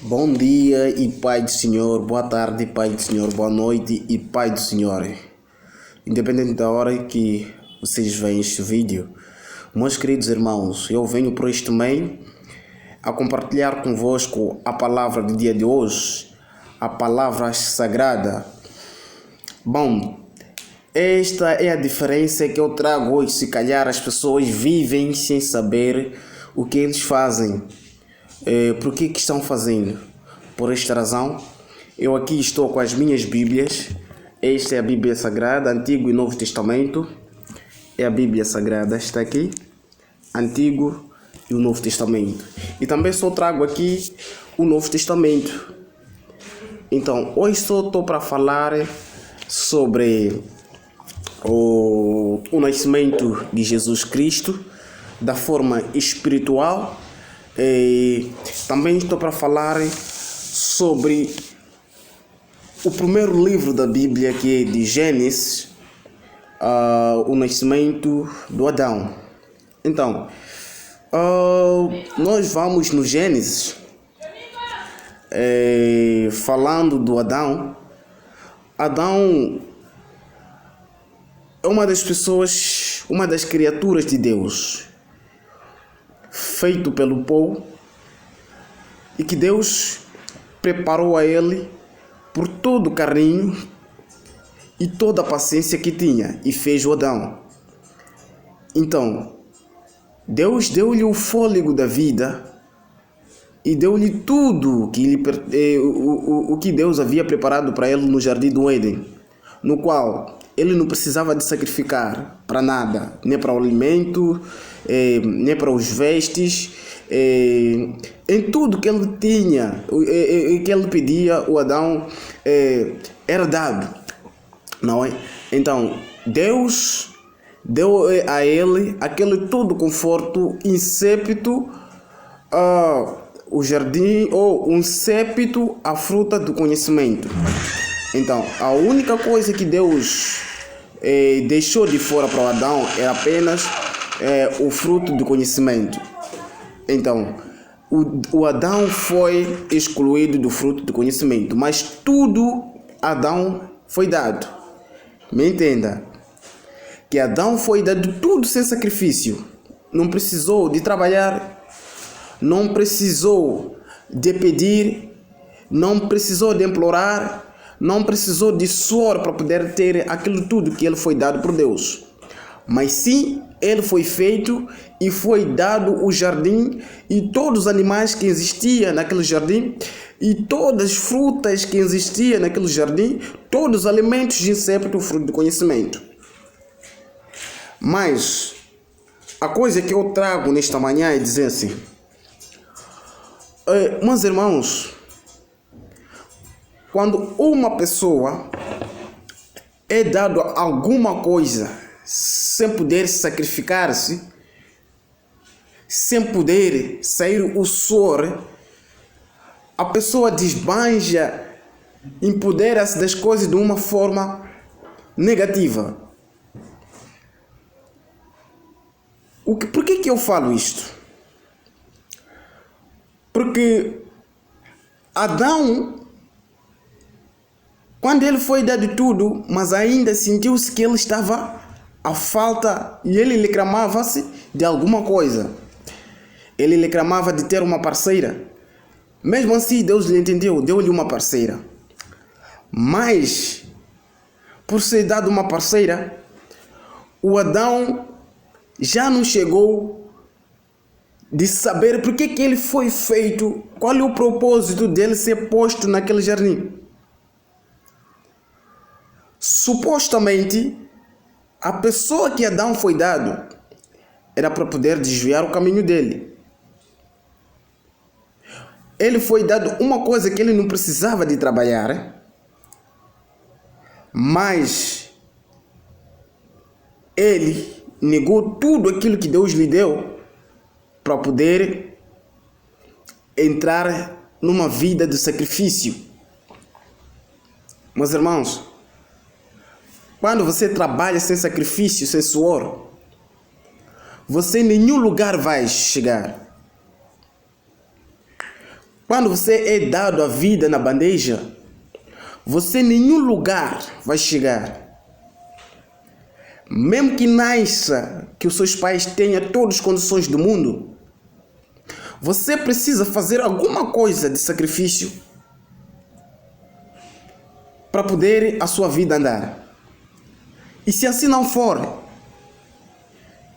Bom dia e Pai do Senhor, boa tarde Pai do Senhor, boa noite e Pai do Senhor. Independente da hora que vocês veem este vídeo, meus queridos irmãos, eu venho por este meio a compartilhar convosco a palavra do dia de hoje, a palavra sagrada. Bom, esta é a diferença que eu trago hoje. Se calhar as pessoas vivem sem saber o que eles fazem. Por que estão fazendo? Por esta razão, eu aqui estou com as minhas Bíblias. Esta é a Bíblia Sagrada, Antigo e Novo Testamento. É a Bíblia Sagrada, está aqui, Antigo e o Novo Testamento. E também só trago aqui o Novo Testamento. Então, hoje só estou para falar sobre o nascimento de Jesus Cristo, da forma espiritual. Também estou para falar sobre o primeiro livro da Bíblia, que é de Gênesis, o nascimento do Adão. Então, nós vamos no Gênesis, falando do Adão. Adão é uma das pessoas, uma das criaturas de Deus, feito pelo pó, e que Deus preparou a ele por todo o carinho e toda a paciência que tinha, e fez o Adão. Então, Deus deu-lhe o fôlego da vida e deu-lhe tudo o que Deus havia preparado para ele no Jardim do Éden, no qual ele não precisava de sacrificar para nada, nem para o alimento, nem para os vestes. Em tudo que ele tinha, que ele pedia, o Adão era dado, não é? Então, Deus deu a ele aquele todo conforto, insépito, o jardim, ou um sépito, a fruta do conhecimento. Então, a única coisa que Deus deixou de fora para o Adão era apenas o fruto do conhecimento. Então, o Adão foi excluído do fruto do conhecimento, mas tudo Adão foi dado. Me entenda, que Adão foi dado tudo sem sacrifício. Não precisou de trabalhar, não precisou de pedir, não precisou de implorar, não precisou de suor para poder ter aquilo tudo que ele foi dado por Deus. Mas sim, ele foi feito e foi dado o jardim e todos os animais que existiam naquele jardim e todas as frutas que existiam naquele jardim, todos os alimentos de insépito, fruto do conhecimento. Mas a coisa que eu trago nesta manhã é dizer assim: meus irmãos, quando uma pessoa é dado alguma coisa sem poder sacrificar-se, sem poder sair o suor, a pessoa desbanja, empodera-se das coisas de uma forma negativa. Por que eu falo isto? Porque Adão, quando ele foi dado tudo, mas ainda sentiu-se que ele estava à falta e ele reclamava-se de alguma coisa. Ele reclamava de ter uma parceira. Mesmo assim, Deus lhe entendeu, deu-lhe uma parceira. Mas, por ser dado uma parceira, o Adão já não chegou de saber por que ele foi feito, qual é o propósito dele ser posto naquele jardim. Supostamente, a pessoa que Adão foi dado era para poder desviar o caminho dele. Ele foi dado uma coisa que ele não precisava de trabalhar, mas ele negou tudo aquilo que Deus lhe deu para poder entrar numa vida de sacrifício. Meus irmãos, quando você trabalha sem sacrifício, sem suor, você em nenhum lugar vai chegar. Quando você é dado a vida na bandeja, você em nenhum lugar vai chegar. Mesmo que nasça, que os seus pais tenham todas as condições do mundo, você precisa fazer alguma coisa de sacrifício para poder a sua vida andar. E se assim não for,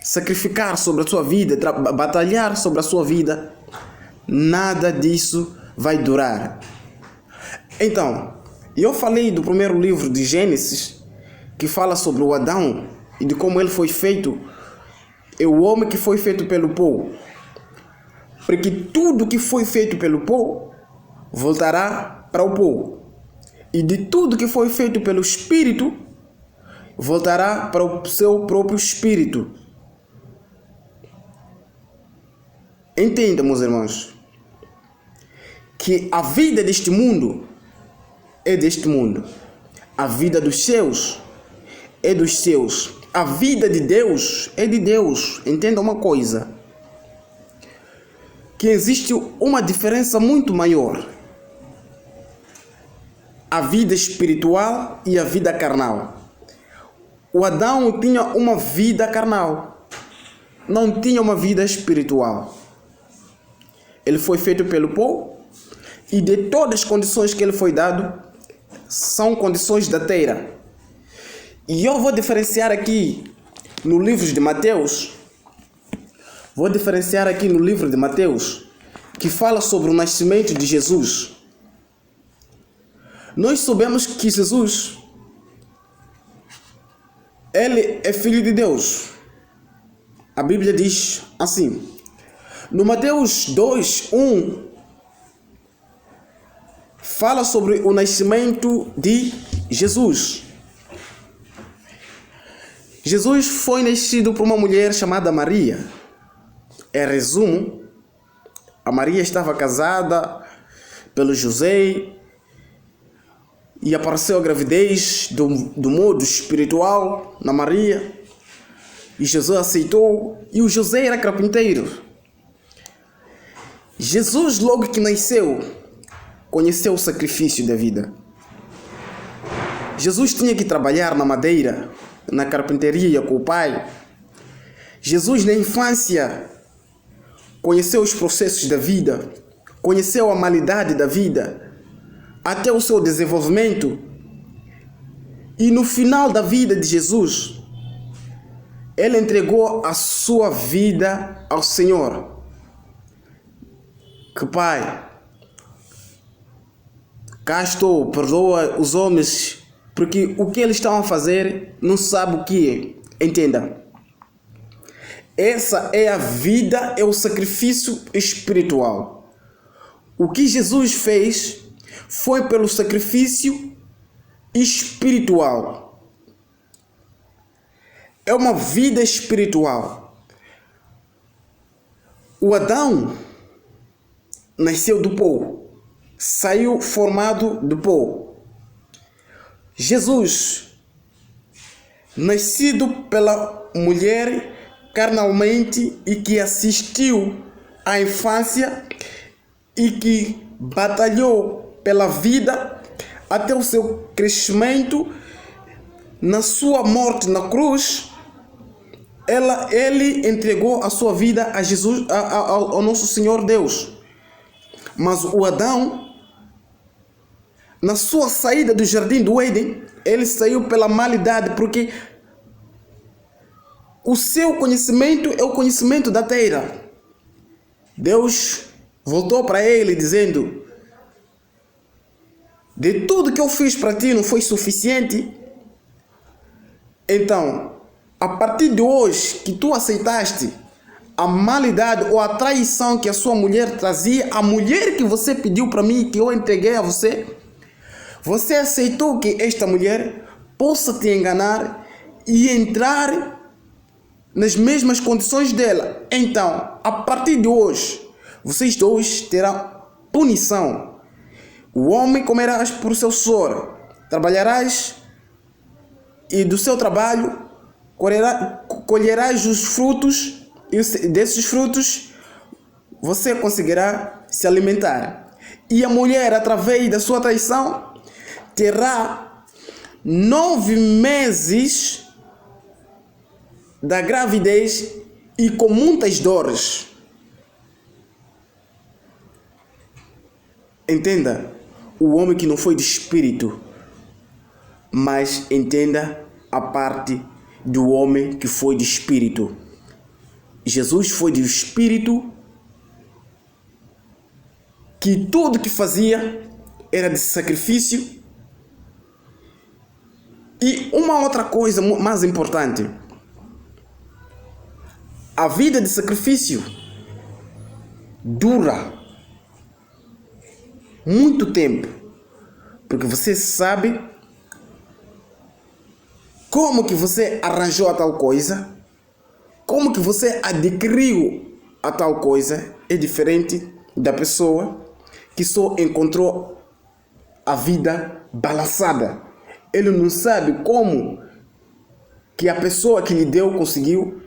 sacrificar sobre a sua vida, batalhar sobre a sua vida, nada disso vai durar. Então, eu falei do primeiro livro de Gênesis, que fala sobre o Adão e de como ele foi feito. É o homem que foi feito pelo pó. Porque tudo que foi feito pelo pó voltará para o pó. E de tudo que foi feito pelo Espírito voltará para o seu próprio Espírito. Entenda, meus irmãos, que a vida deste mundo é deste mundo. A vida dos céus é dos céus. A vida de Deus é de Deus. Entenda uma coisa, que existe uma diferença muito maior. A vida espiritual e a vida carnal. O Adão tinha uma vida carnal, não tinha uma vida espiritual. Ele foi feito pelo pó e de todas as condições que ele foi dado, são condições da terra. E eu vou diferenciar aqui no livro de Mateus, que fala sobre o nascimento de Jesus. Nós sabemos que Jesus, ele é filho de Deus. A Bíblia diz assim, no Mateus 2:1, fala sobre o nascimento de Jesus. Jesus foi nascido por uma mulher chamada Maria. Em resumo, a Maria estava casada pelo José e apareceu a gravidez do modo espiritual na Maria. E José aceitou, e o José era carpinteiro. Jesus, logo que nasceu, conheceu o sacrifício da vida. Jesus tinha que trabalhar na madeira, na carpintaria com o pai. Jesus, na infância, conheceu os processos da vida, conheceu a malidade da vida, até o seu desenvolvimento. E no final da vida de Jesus, ele entregou a sua vida ao Senhor. Que Pai, cá estou, perdoa os homens, porque o que eles estão a fazer não sabe o que é. Entenda. Essa é a vida, é o sacrifício espiritual. O que Jesus fez foi pelo sacrifício espiritual. É uma vida espiritual. O Adão nasceu do pó, saiu formado do pó. Jesus, nascido pela mulher carnalmente e que assistiu à infância e que batalhou pela vida até o seu crescimento, na sua morte na cruz, ele entregou a sua vida a Jesus, ao nosso Senhor Deus. Mas o Adão, na sua saída do jardim do Éden, ele saiu pela malidade, porque o seu conhecimento é o conhecimento da terra. Deus voltou para ele dizendo: de tudo que eu fiz para ti não foi suficiente? Então, a partir de hoje que tu aceitaste a malidade ou a traição que a sua mulher trazia, a mulher que você pediu para mim, que eu entreguei a você, você aceitou que esta mulher possa te enganar e entrar nas mesmas condições dela. Então, a partir de hoje, vocês dois terão punição. O homem comerás por seu soro, trabalharás e do seu trabalho colherás os frutos, e desses frutos você conseguirá se alimentar. E a mulher, através da sua traição, terá 9 meses da gravidez e com muitas dores. Entenda, o homem que não foi de espírito, mas entenda a parte do homem que foi de espírito. Jesus foi de espírito, que tudo que fazia era de sacrifício. E uma outra coisa mais importante, a vida de sacrifício dura muito tempo, porque você sabe como que você arranjou a tal coisa, como que você adquiriu a tal coisa. É diferente da pessoa que só encontrou a vida balançada. Ele não sabe como que a pessoa que lhe deu conseguiu.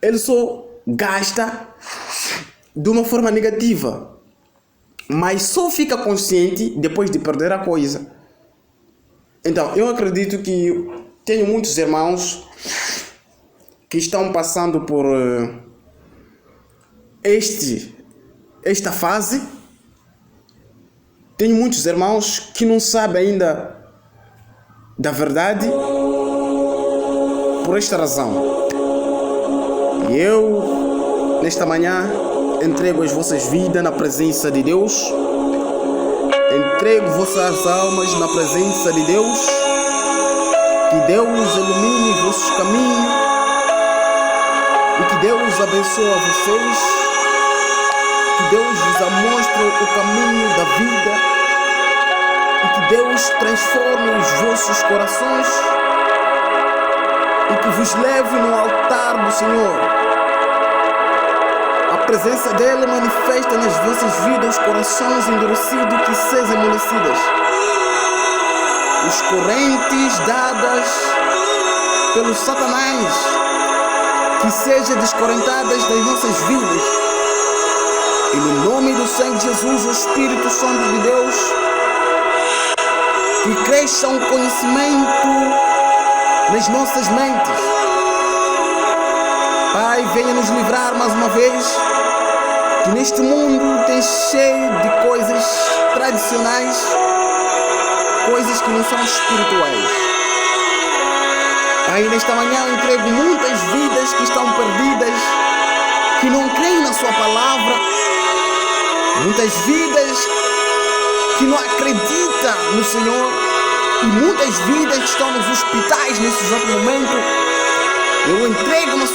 Ele só gasta de uma forma negativa, mas só fica consciente depois de perder a coisa. Então, eu acredito que tenho muitos irmãos que estão passando por esta fase. Tenho muitos irmãos que não sabem ainda da verdade por esta razão. E eu, nesta manhã, entrego as vossas vidas na presença de Deus. Entrego vossas almas na presença de Deus. Que Deus ilumine os vossos caminhos. E que Deus abençoe a vocês. Que Deus vos mostre o caminho da vida. E que Deus transforme os vossos corações. E que vos leve no altar do Senhor. A presença dele manifesta nas vossas vidas os corações endurecidos que sejam amolecidas. Os correntes dadas pelo Satanás que sejam descorrentadas das nossas vidas. E no nome do Senhor Jesus, o Espírito Santo de Deus, que cresça um conhecimento nas nossas mentes. Pai, venha nos livrar mais uma vez, que neste mundo tem cheio de coisas tradicionais, coisas que não são espirituais. Pai, nesta manhã eu entrego muitas vidas que estão perdidas, que não creem na sua palavra, muitas vidas que não acreditam no Senhor, e muitas vidas que estão nos hospitais nesse exato momento. Eu entrego na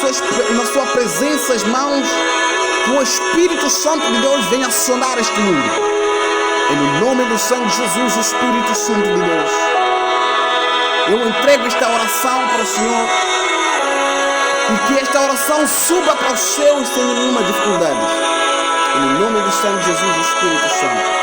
sua presença as mãos, que o Espírito Santo de Deus venha acionar este mundo. E no nome do Senhor Jesus, o Espírito Santo de Deus, eu entrego esta oração para o Senhor, e que esta oração suba para os céus sem nenhuma dificuldade. E no nome do Senhor Jesus, o Espírito Santo.